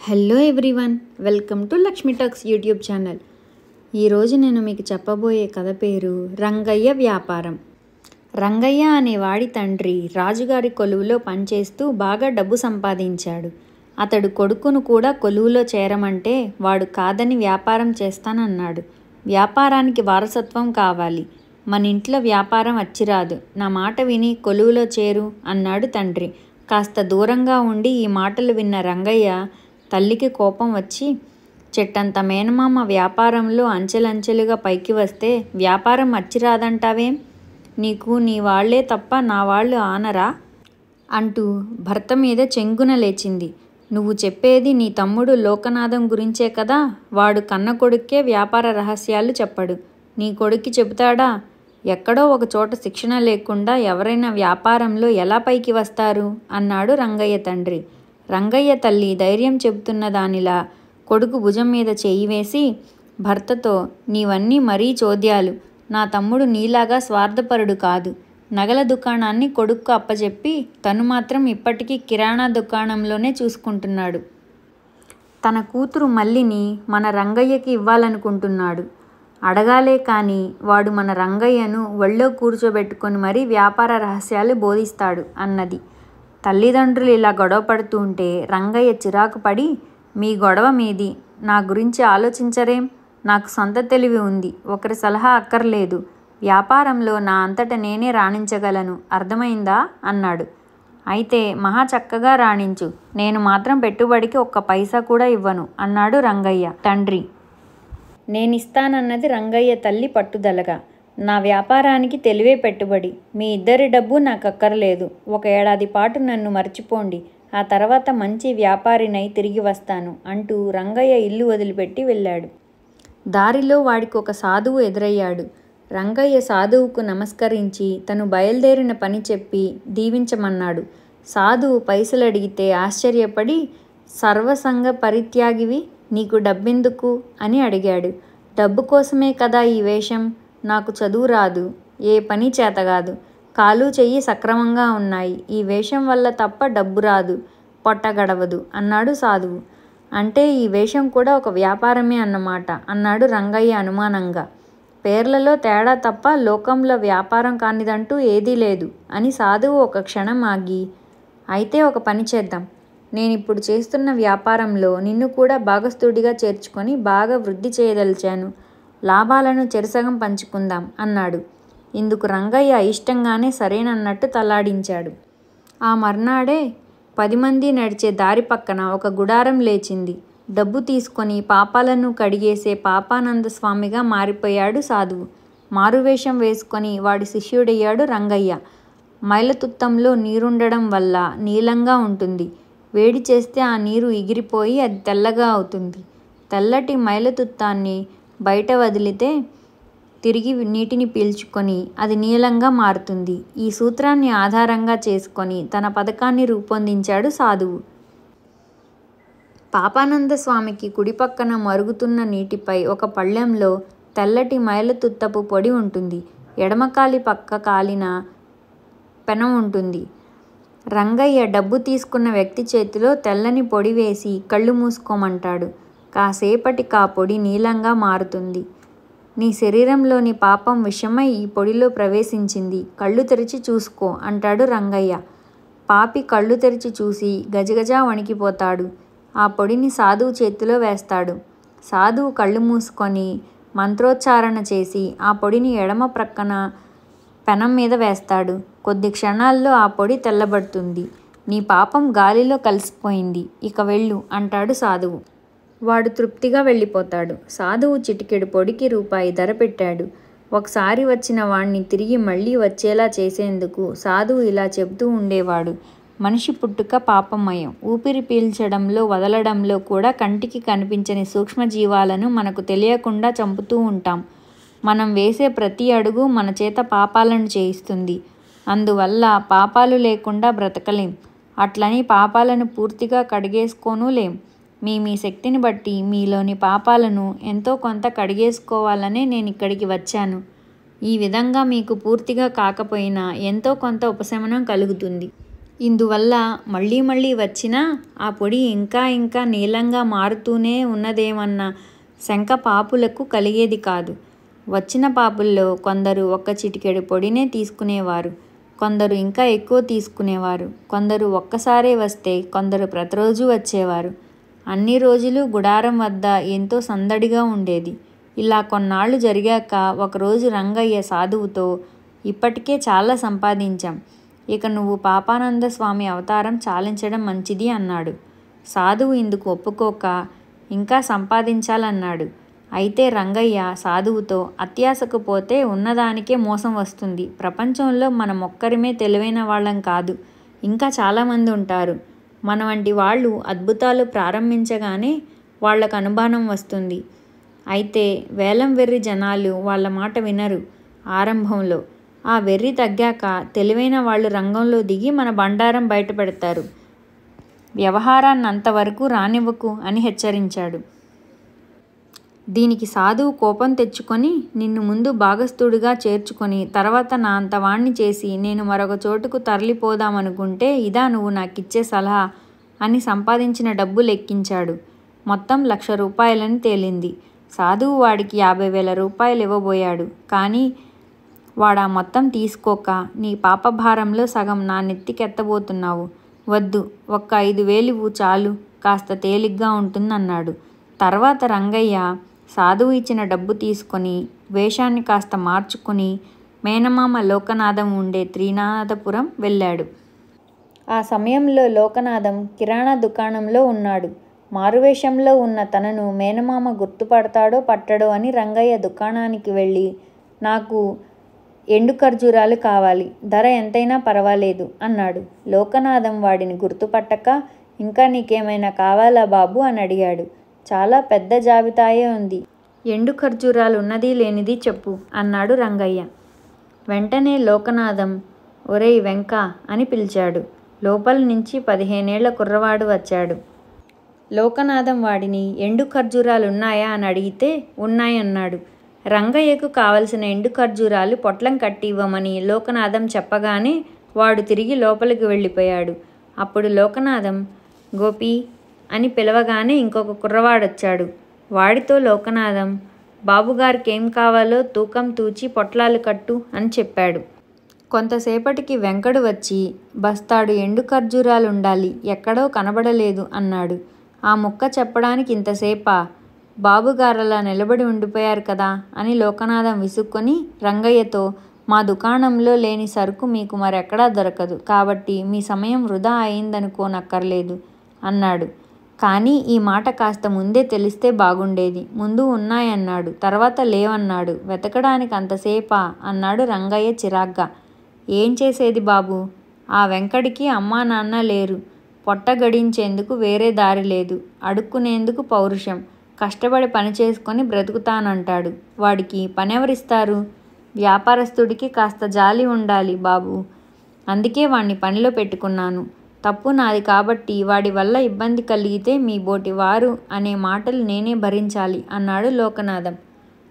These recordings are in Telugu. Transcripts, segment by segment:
Hello everyone, welcome to Lakshmi talks YouTube channel. ఈరోజు నేను మీకు చెప్పబోయే కథ పేరు రంగయ్య వ్యాపారం. రంగయ్య అనే వాడి తండ్రి రాజుగారి కొలువులో పనిచేస్తూ బాగా డబ్బు సంపాదించాడు. అతడు కొడుకును కూడా కొలువులో చేరమంటే వాడు కాదని వ్యాపారం చేస్తానన్నాడు. వ్యాపారానికి వారసత్వం కావాలి, మన ఇంట్లో వ్యాపారం అచ్చిరాదు, నా మాట విని కొలువులో చేరు అన్నాడు తండ్రి. కాస్త దూరంగా ఉండి ఈ మాటలు విన్న రంగయ్య తల్లికి కోపం వచ్చి, చెట్టంత మేనమామ వ్యాపారంలో అంచెలంచెలుగా పైకి వస్తే వ్యాపారం అచ్చిరాదంటావేం? నీకు నీ వాళ్లే తప్ప నా వాళ్ళు ఆనరా అంటూ భర్త మీద చెంగున లేచింది. నువ్వు చెప్పేది నీ తమ్ముడు లోకనాథం గురించే కదా, వాడు కన్న కొడుక్కే వ్యాపార రహస్యాలు చెప్పడు, నీ కొడుక్కి చెబుతాడా? ఎక్కడో ఒక చోట శిక్షణ లేకుండా ఎవరైనా వ్యాపారంలో ఎలా పైకి వస్తారు అన్నాడు రంగయ్య తండ్రి. రంగయ్య తల్లి ధైర్యం చెబుతున్న దానిలా కొడుకు భుజం మీద చేయి వేసి భర్తతో, నీవన్నీ మరీ చోద్యాలు, నా తమ్ముడు నీలాగా స్వార్థపరుడు కాదు. నగల దుకాణాన్ని కొడుక్కు అప్పచెప్పి తను మాత్రం ఇప్పటికీ కిరాణా దుకాణంలోనే చూసుకుంటున్నాడు. తన కూతురు మల్లిని మన రంగయ్యకి ఇవ్వాలనుకుంటున్నాడు. అడగాలే కానీ వాడు మన రంగయ్యను ఒళ్ళో కూర్చోబెట్టుకొని మరీ వ్యాపార రహస్యాలు బోధిస్తాడు అన్నది. తల్లిదండ్రులు ఇలా గొడవ పడుతూ ఉంటే రంగయ్య చిరాకు పడి, మీ గొడవ మీది, నా గురించి ఆలోచించరేం? నాకు సొంత తెలివి ఉంది, ఒకరి సలహా అక్కర్లేదు. వ్యాపారంలో నా అంతట నేనే రాణించగలను, అర్థమైందా అన్నాడు. అయితే మహా చక్కగా రాణించు, నేను మాత్రం పెట్టుబడికి ఒక్క పైసా కూడా ఇవ్వను అన్నాడు రంగయ్య తండ్రి. నేనిస్తానన్నది రంగయ్య తల్లి పట్టుదలగా. నా వ్యాపారానికి తెలివే పెట్టుబడి, మీ ఇద్దరి డబ్బు నాకు అక్కర్లేదు. 1 ఏడాది పాటు నన్ను మర్చిపోండి, ఆ తర్వాత మంచి వ్యాపారినై తిరిగి వస్తాను అంటూ రంగయ్య ఇల్లు వదిలిపెట్టి వెళ్ళాడు. దారిలో వాడికి ఒక సాధువు ఎదురయ్యాడు. రంగయ్య సాధువుకు నమస్కరించి తను బయలుదేరిన పని చెప్పి దీవించమన్నాడు. సాధువు పైసలు అడిగితే ఆశ్చర్యపడి, సర్వసంగ పరిత్యాగివి, నీకు డబ్బెందుకు అని అడిగాడు. డబ్బు కోసమే కదా ఈ వేషం, నాకు చదువు రాదు, ఏ పని చేతగాదు, కాలు చెయ్యి సక్రమంగా ఉన్నాయి, ఈ వేషం వల్ల తప్ప డబ్బు రాదు, పొట్ట గడవదు అన్నాడు సాధువు. అంటే ఈ వేషం కూడా ఒక వ్యాపారమే అన్నమాట అన్నాడు రంగయ్య అనుమానంగా. పేర్లలో తేడా తప్ప లోకంలో వ్యాపారం కానిదంటూ ఏదీ లేదు అని సాధువు ఒక క్షణం ఆగి, అయితే ఒక పని చేద్దాం, నేనిప్పుడు చేస్తున్న వ్యాపారంలో నిన్ను కూడా భాగస్థుడిగా చేర్చుకొని బాగా వృద్ధి చేయదలిచాను, లాభాలను చెరసగం పంచుకుందాం అన్నాడు. ఇందుకు రంగయ్య ఇష్టంగానే సరేనన్నట్టు తలాడించాడు. ఆ మర్నాడే 10 మంది నడిచే దారి పక్కన ఒక గుడారం లేచింది. డబ్బు తీసుకొని పాపాలను కడిగేసే పాపానంద స్వామిగా మారిపోయాడు సాధువు. మారువేషం వేసుకొని వాడి శిష్యుడయ్యాడు రంగయ్య. మైలతుత్తంలో నీరుండడం వల్ల నీలంగా ఉంటుంది. వేడి చేస్తే ఆ నీరు ఎగిరిపోయి అది తెల్లగా అవుతుంది. తెల్లటి మైలతుత్తాన్ని బయట వదిలితే తిరిగి నీటిని పీల్చుకొని అది నీలంగా మారుతుంది. ఈ సూత్రాన్ని ఆధారంగా చేసుకొని తన పథకాన్ని రూపొందించాడు సాధువు. పాపానంద స్వామికి కుడిపక్కన మరుగుతున్న నీటిపై ఒక పళ్ళెంలో తెల్లటి మైలతుత్తపు పొడి ఉంటుంది. ఎడమకాలి పక్క కాలిన పెనం ఉంటుంది. రంగయ్య డబ్బు తీసుకున్న వ్యక్తి చేతిలో తెల్లని పొడి వేసి కళ్ళు మూసుకోమంటాడు. కాసేపటికి ఆ పొడి నీలంగా మారుతుంది. నీ శరీరంలోని పాపం విషమై ఈ పొడిలో ప్రవేశించింది, కళ్ళు తెరిచి చూసుకో అంటాడు రంగయ్య. పాపి కళ్ళు తెరిచి చూసి గజగజా వణికిపోతాడు. ఆ పొడిని సాధువు చేతిలో వేస్తాడు. సాధువు కళ్ళు మూసుకొని మంత్రోచ్చారణ చేసి ఆ పొడిని ఎడమ ప్రక్కన పెనం మీద వేస్తాడు. కొద్ది క్షణాల్లో ఆ పొడి తెల్లబడుతుంది. నీ పాపం గాలిలో కలిసిపోయింది, ఇక వెళ్ళు అంటాడు సాధువు. వాడు తృప్తిగా వెళ్ళిపోతాడు. సాధువు చిటికెడు పొడికి రూపాయి ధర పెట్టాడు. ఒకసారి వచ్చిన వాణ్ణి తిరిగి మళ్ళీ వచ్చేలా చేసేందుకు సాధువు ఇలా చెబుతూ ఉండేవాడు. మనిషి పుట్టుక పాపమయం. ఊపిరి పీల్చడంలో వదలడంలో కూడా కంటికి కనిపించని సూక్ష్మజీవాలను మనకు తెలియకుండా చంపుతూ ఉంటాం. మనం వేసే ప్రతి అడుగు మన చేత పాపాలను చేయిస్తుంది. అందువల్ల పాపాలు లేకుండా బ్రతకలేం. అట్లని పాపాలను పూర్తిగా కడిగేసుకోనూ లేం. మీ శక్తిని బట్టి మీలోని పాపాలను ఎంతో కొంత కడిగేసుకోవాలనే నేను ఇక్కడికి వచ్చాను. ఈ విధంగా మీకు పూర్తిగా కాకపోయినా ఎంతో కొంత ఉపశమనం కలుగుతుంది. ఇందువల్ల మళ్ళీ మళ్ళీ వచ్చినా ఆ పొడి ఇంకా ఇంకా నీలంగా మారుతూనే ఉన్నదేమన్న శంక పాపులకు కలిగేది కాదు. వచ్చిన పాపుల్లో కొందరు ఒక్క చిటికెడు పొడినే తీసుకునేవారు, కొందరు ఇంకా ఎక్కువ తీసుకునేవారు, కొందరు ఒక్కసారే వస్తే కొందరు ప్రతిరోజు వచ్చేవారు. అన్ని రోజులు గుడారం వద్ద ఎంతో సందడిగా ఉండేది. ఇలా కొన్నాళ్ళు జరిగాక ఒకరోజు రంగయ్య సాధువుతో, ఇప్పటికే చాలా సంపాదించాం, ఇక నువ్వు పాపానంద స్వామి అవతారం చాలించడం మంచిది అన్నాడు. సాధువు ఇందుకు ఒప్పుకోక ఇంకా సంపాదించాలన్నాడు. అయితే రంగయ్య సాధువుతో, అత్యాశకు పోతే ఉన్నదానికే మోసం వస్తుంది. ప్రపంచంలో మనం ఒక్కరిమే తెలివైన వాళ్ళం కాదు, ఇంకా చాలామంది ఉంటారు. మన వంటి వాళ్ళు అద్భుతాలు ప్రారంభించగానే వాళ్లకు అనుమానం వస్తుంది. అయితే వేలం వెర్రి జనాలు వాళ్ళ మాట వినరు ఆరంభంలో. ఆ వెర్రి తగ్గాక తెలివైన వాళ్ళు రంగంలో దిగి మన బండారం బయటపెడతారు. వ్యవహారాన్ని అంతవరకు రానివ్వకు అని హెచ్చరించాడు. దీనికి సాధువు కోపం తెచ్చుకొని, నిన్ను ముందు భాగస్థుడిగా చేర్చుకొని తర్వాత నా అంతవాణ్ణి చేసి నేను మరొక చోటుకు తరలిపోదామనుకుంటే ఇదా నువ్వు నాకిచ్చే సలహా అని సంపాదించిన డబ్బు లెక్కించాడు. మొత్తం 1,00,000 రూపాయలని తేలింది. సాధువు వాడికి 50,000 రూపాయలు ఇవ్వబోయాడు. కానీ వాడా మొత్తం తీసుకోక, నీ పాపభారంలో సగం నా నెత్తికెత్తబోతున్నావు, వద్దు, ఒక్క 5,000 ఇవ్వు చాలు, కాస్త తేలిగ్గా ఉంటుందన్నాడు. తర్వాత రంగయ్య సాధువు ఇచ్చిన డబ్బు తీసుకొని వేషాన్ని కాస్త మార్చుకుని మేనమామ లోకనాథం ఉండే త్రినాథపురం వెళ్ళాడు. ఆ సమయంలో లోకనాథం కిరాణా దుకాణంలో ఉన్నాడు. మారువేషంలో ఉన్న తనను మేనమామ గుర్తుపడతాడో పట్టడో అని రంగయ్య దుకాణానికి వెళ్ళి, నాకు ఎండు ఖర్జూరాలు కావాలి, ధర ఎంతైనా పర్వాలేదు అన్నాడు. లోకనాథం వాడిని గుర్తుపట్టక, ఇంకా నీకేమైనా కావాలా బాబు అని అడిగాడు. చాలా పెద్ద జాబితాయే ఉంది, ఎండు ఖర్జూరాలు ఉన్నది లేనిది చెప్పు అన్నాడు రంగయ్య. వెంటనే లోకనాథం, ఒరేయ్ వెంక అని పిలిచాడు. లోపల నుంచి 15 ఏళ్ల కుర్రవాడు వచ్చాడు. లోకనాథం వాడిని ఎండు ఖర్జూరాలున్నాయా అని అడిగితే ఉన్నాయన్నాడు. రంగయ్యకు కావలసిన ఎండు ఖర్జూరాలు పొట్లం కట్టి ఇవ్వమని లోకనాథం చెప్పగానే వాడు తిరిగి లోపలికి వెళ్ళిపోయాడు. అప్పుడు లోకనాథం గోపి అని పిలవగానే ఇంకొక కుర్రవాడొచ్చాడు. వాడితో లోకనాథం, బాబుగారికి ఏం కావాలో తూకం తూచి పొట్లాలు కట్టు అని చెప్పాడు. కొంతసేపటికి వెంకడు వచ్చి, బస్తాడు ఎండు ఖర్జూరాలుండాలి, ఎక్కడో కనబడలేదు అన్నాడు. ఆ ముక్క చెప్పడానికి ఇంతసేపా? బాబుగారలా నిలబడి ఉండిపోయారు కదా అని లోకనాథం విసుక్కొని రంగయ్యతో, మా దుకాణంలో లేని సరుకు మీకు మరెక్కడా దొరకదు, కాబట్టి మీ సమయం వృధా అయిందనుకోనక్కర్లేదు అన్నాడు. కానీ ఈ మాట కాస్త ముందే తెలిస్తే బాగుండేది. ముందు ఉన్నాయన్నాడు, తర్వాత లేవన్నాడు. వెతకడానికి అంతసేపా అన్నాడు రంగయ్య చిరాగ్గా. ఏం చేసేది బాబు, ఆ వెంకడికి అమ్మా నాన్న లేరు, పొట్ట గడించేందుకు వేరే దారి లేదు, అడుక్కునేందుకు పౌరుషం, కష్టపడి పని చేసుకొని బ్రతుకుతానంటాడు. వాడికి పనెవరిస్తారు? వ్యాపారస్తుడికి కాస్త జాలి ఉండాలి బాబు, అందుకే వాణ్ణి పనిలో పెట్టుకున్నాను. తప్పు నాది కాబట్టి వాడి వల్ల ఇబ్బంది కలిగితే మీ బోటి వారు అనే మాటలు నేనే భరించాలి అన్నాడు లోకనాథం.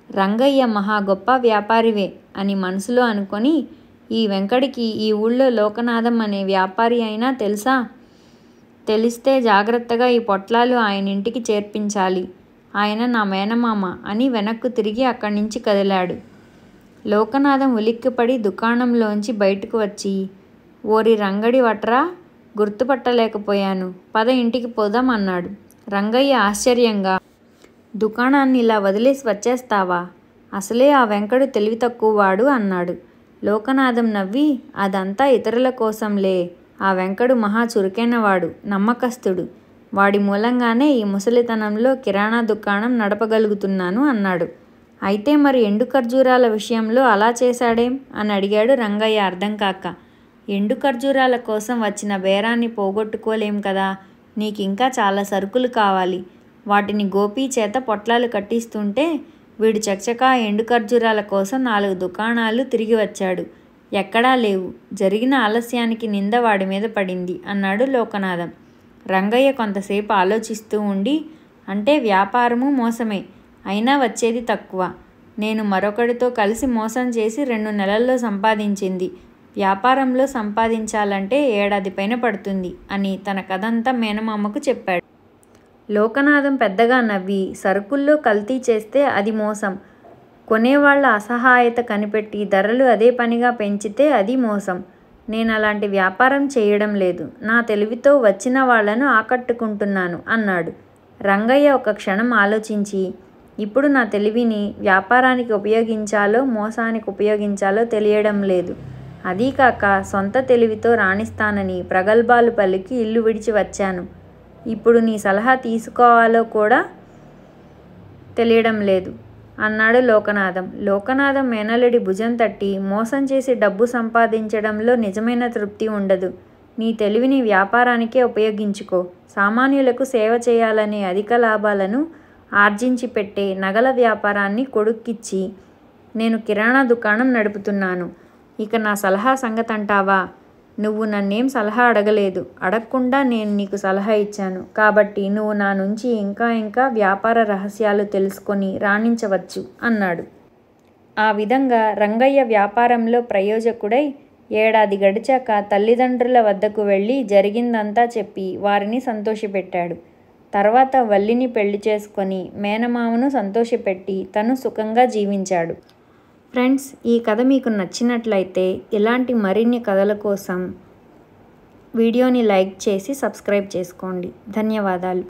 రంగయ్య మహా గొప్ప వ్యాపారివే అని మనసులో అనుకొని, ఈ వెంకడికి ఈ ఊళ్ళో లోకనాథం అనే వ్యాపారి అయినా తెలుసా? తెలిస్తే జాగ్రత్తగా ఈ పొట్లాలు ఆయన ఇంటికి చేర్పించాలి, ఆయన నా మేనమామ అని వెనక్కు తిరిగి అక్కడి నుంచి కదిలాడు. లోకనాథం ఉలిక్కిపడి దుకాణంలోంచి బయటకు వచ్చి, ఓరి రంగడి వట్రా, గుర్తుపట్టలేకపోయాను, పద ఇంటికి పోదాం అన్నాడు. రంగయ్య ఆశ్చర్యంగా, దుకాణాన్ని ఇలా వదిలేసి వచ్చేస్తావా? అసలే ఆ వెంకడు తెలివి తక్కువవాడు అన్నాడు. లోకనాథం నవ్వి, అదంతా ఇతరుల కోసంలే, ఆ వెంకడు మహా చురుకైనవాడు, నమ్మకస్తుడు, వాడి మూలంగానే ఈ ముసలితనంలో కిరాణా దుకాణం నడపగలుగుతున్నాను అన్నాడు. అయితే మరి ఎండు ఖర్జూరాల విషయంలో అలా చేశాడేం అని అడిగాడు రంగయ్య అర్థం కాక. ఎండు ఖర్జూరాల కోసం వచ్చిన బేరాన్ని పోగొట్టుకోలేం కదా, నీకింకా చాలా సరుకులు కావాలి, వాటిని గోపీ చేత పొట్లాలు కట్టిస్తుంటే వీడు చకచకా ఎండు ఖర్జూరాల కోసం 4 దుకాణాలు తిరిగి వచ్చాడు, ఎక్కడా లేవు, జరిగిన ఆలస్యానికి నింద వాడి మీద పడింది అన్నాడు లోకనాథం. రంగయ్య కొంతసేపు ఆలోచిస్తూ ఉండి, అంటే వ్యాపారము మోసమే, అయినా వచ్చేది తక్కువ, నేను మరొకడితో కలిసి మోసం చేసి 2 నెలల్లో సంపాదించింది వ్యాపారంలో సంపాదించాలంటే ఏడాది పైన పడుతుంది అని తన కథంతా మేనమామకు చెప్పాడు. లోకనాథం పెద్దగా నవ్వి, సరుకుల్లో కల్తీ చేస్తే అది మోసం, కొనేవాళ్ల అసహాయత కనిపెట్టి ధరలు అదే పనిగా పెంచితే అది మోసం. నేను అలాంటి వ్యాపారం చేయడం లేదు. నా తెలివితో వచ్చిన వాళ్లను ఆకట్టుకుంటున్నాను అన్నాడు. రంగయ్య ఒక క్షణం ఆలోచించి, ఇప్పుడు నా తెలివిని వ్యాపారానికి ఉపయోగించాలో మోసానికి ఉపయోగించాలో తెలియడం లేదు. అదీకాక సొంత తెలివితో రాణిస్తానని ప్రగల్భాలు పలికి ఇల్లు విడిచి వచ్చాను. ఇప్పుడు నీ సలహా తీసుకోవాలో కూడా తెలియడం లేదు అన్నాడు లోకనాథం. లోకనాథం మేనల్లుడి భుజం తట్టి, మోసం చేసి డబ్బు సంపాదించడంలో నిజమైన తృప్తి ఉండదు. నీ తెలివిని వ్యాపారానికే ఉపయోగించుకో. సామాన్యులకు సేవ చేయాలనే అధిక లాభాలను ఆర్జించి పెట్టే నగల వ్యాపారాన్ని కొడుక్కిచ్చి నేను కిరాణా దుకాణం నడుపుతున్నాను. ఇక నా సలహా సంగతంటావా? నువ్వు నన్నేం సలహా అడగలేదు. అడగకుండా నేను నీకు సలహా ఇచ్చాను. కాబట్టి నువ్వు నా నుంచి ఇంకా వ్యాపార రహస్యాలు తెలుసుకొని రాణించవచ్చు అన్నాడు. ఆ విధంగా రంగయ్య వ్యాపారంలో ప్రయోజకుడై ఏడాది గడిచాక తల్లిదండ్రుల వద్దకు వెళ్ళి జరిగిందంతా చెప్పి వారిని సంతోషపెట్టాడు. తర్వాత వల్లిని పెళ్లి చేసుకొని మేనమామను సంతోషపెట్టి తను సుఖంగా జీవించాడు. ఫ్రెండ్స్, ఈ కథ మీకు నచ్చినట్లయితే ఇలాంటి మరిన్ని కథల కోసం వీడియోని లైక్ చేసి సబ్స్క్రైబ్ చేసుకోండి. ధన్యవాదాలు.